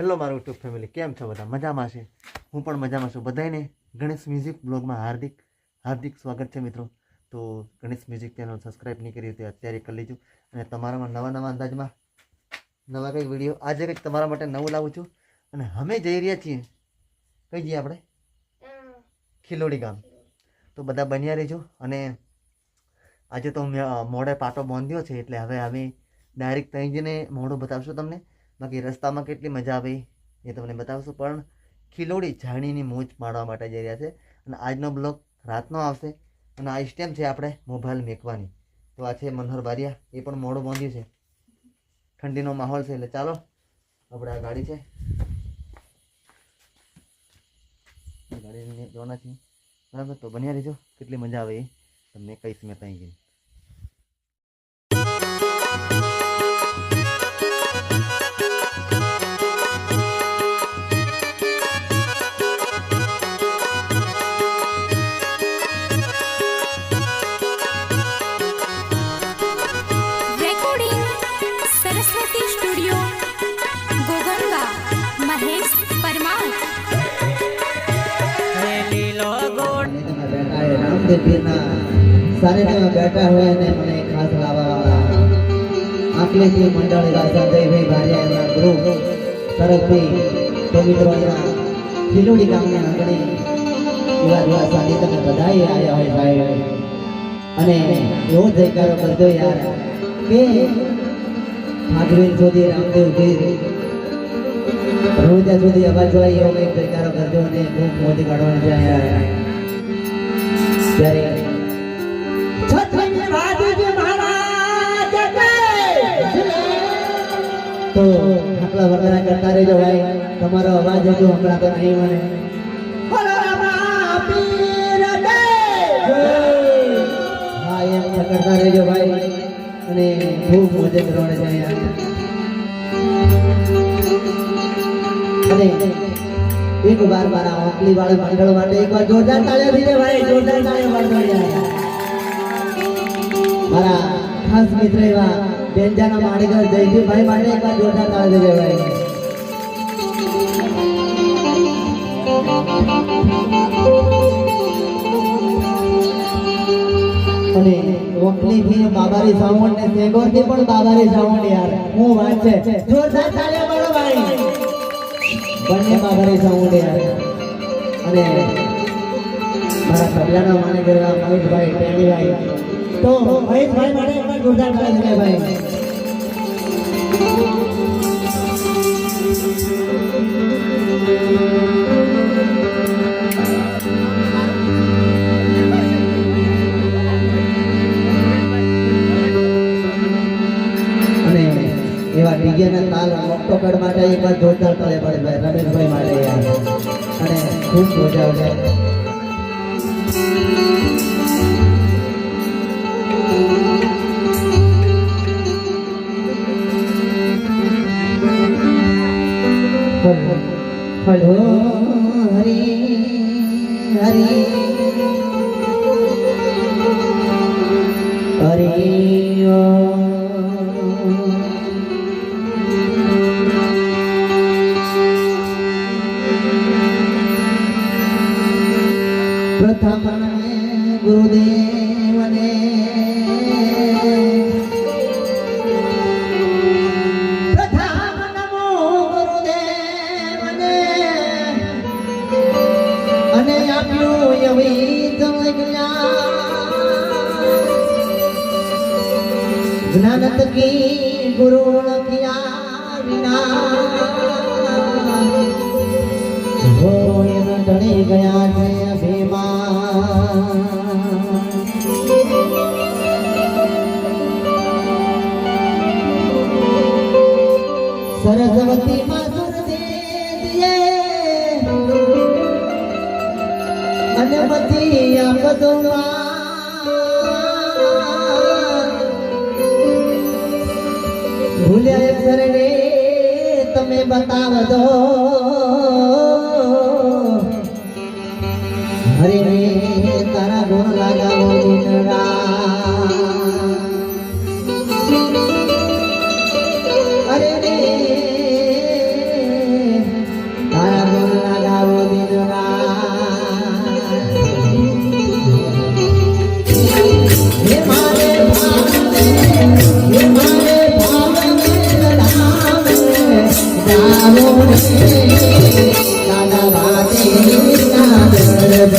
Hello મારું YouTube family, કેમ છો બધા? મજામાં છે? હું પણ મજામાં છું. બધાને ગણેશ મ્યુઝિક બ્લોગમાં હાર્દિક સ્વાગત છે મિત્રો. તો ગણેશ મ્યુઝિક ચેનલ સબસ્ક્રાઈબ નહીં કરી તો અત્યારે કરી લેજો. અને તમારામાં નવા અંદાજમાં નવા કંઈક વિડીયો આજે કંઈક તમારા માટે નવું લાવું છું. અને અમે જઈ રહ્યા છીએ, કઈ જઈએ આપણે? ખિલોડી ગામ. તો બધા બન્યા રહેજો. અને આજે તો મોડે પાટો બાંધ્યો છે એટલે હવે અમે ડાયરેક્ટ ત્યાં જઈને મોઢું બતાવશું તમને. બાકી રસ્તામાં કેટલી મજા આવે એ તમને બતાવશું. પણ ખિલોડી ઝાણીની મોજ માણવા માટે જઈ રહ્યા છે. અને આજનો બ્લોગ રાતનો આવશે. અને આ સ્ટેમ છે આપણે મોબાઈલ મેકવાની. તો આ છે મનોહર બારિયા, એ પણ મોડું બાંધ્યું છે. ઠંડીનો માહોલ છે એટલે ચાલો આપણે આ ગાડી છે, ગાડી જવાના છીએ બરાબર. તો બન્યા રહેજો, કેટલી મજા આવે એ તમને કહીશ મેં ત્યાં જઈને. सारे में बैठा हुए ने मने खास लावा आकले थी मंडल का संजय भाई भारिया ना ग्रुप तरफ थी तो मित्रों यहाँ खिलोड़ी गाम में आंगणे युवा सानी तक बधाई आया है भाई. અને એવો જયકારો કરજો યાર કે ભાગવીર સુધી રામદેવ વીર રોજા સુધી અવાજ હોય એવો કંઈક જયકારો કરજો અને ખૂબ મોજ કાઢવાની છે યાર. ત્યારે તો આટલા વગેરે કરતા રહેજો ભાઈ. તમારો અવાજ હજુ હમણાં તો નહીં મને. હા એમ કરતા રહેજો ભાઈ અને ખૂબ મોજે કરવાને જાય. અને એક વાર મારા ઓકલી વાળા મંડળ માટે એકવાર જોરદાર તાળીઓ દીધે ભાઈ, જોરદાર તાળીઓ પાડજો યાર. મારા ખાસ મિત્ર એવા બેંજાના માણીકર જયદીપભાઈ માટે એકવાર જોરદાર તાળીઓ દીધે ભાઈ. અને ઓકલી થી બાબારી સાઉન્ડ ને સેગોર થી પણ બાબારી સાઉન્ડ યાર હું વાત છે. જોરદાર તાળીઓ પાડો ભાઈ બંને બાબારી સાઉન્ડ યાર. અને મારા સબલાના માને કરવા મહેશભાઈ ટેમીભાઈ, તો મહેશભાઈ માટે એકવાર જોરદાર તાળી દીધે ભાઈ. એવા ડીજે ના તાલ મોટો કડ માટે એકવાર જોરદાર તાળે પડે ભાઈ રમેશભાઈ માટે યાર. અને ખૂબ મજા આવે. હલો હરી હરી હરી પ્રથમ ગુરુદેવને પ્રથમ નમો ગુરુદેવને અને આપ્યું એવી જ્ઞાન તકી ગુરુ લખ્યા વિના હોય ટળી ગયા છે સરસ્વતી માસુર દે અને બધી આપતો ભૂલ્યા અક્ષર ને તમે બતાવજો. હરે તારા ગુણ લાગાવો દિનરા. અરે રે Thank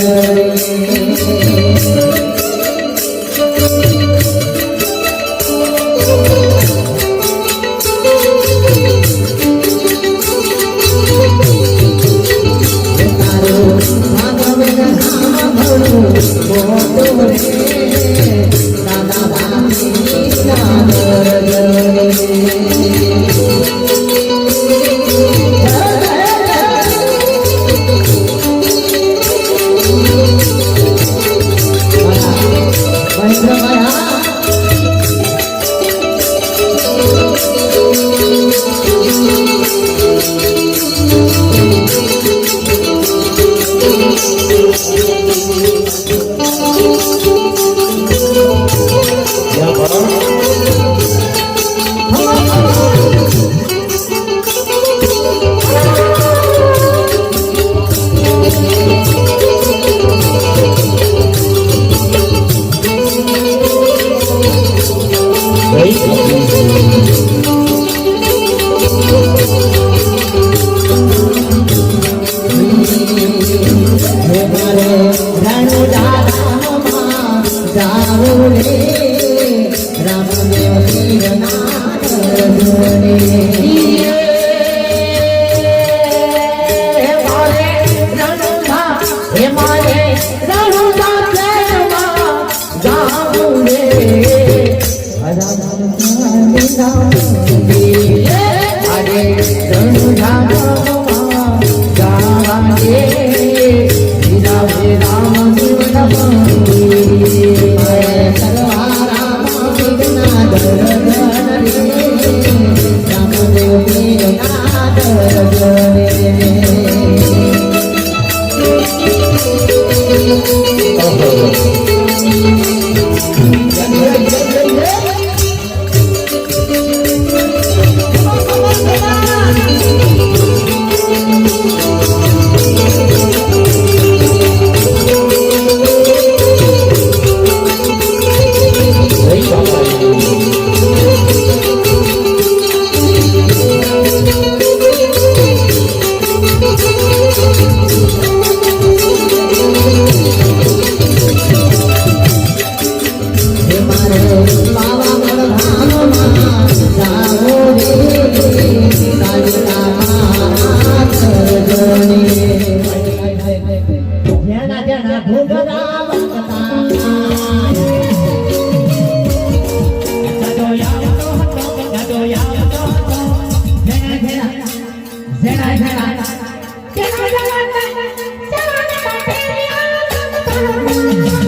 you.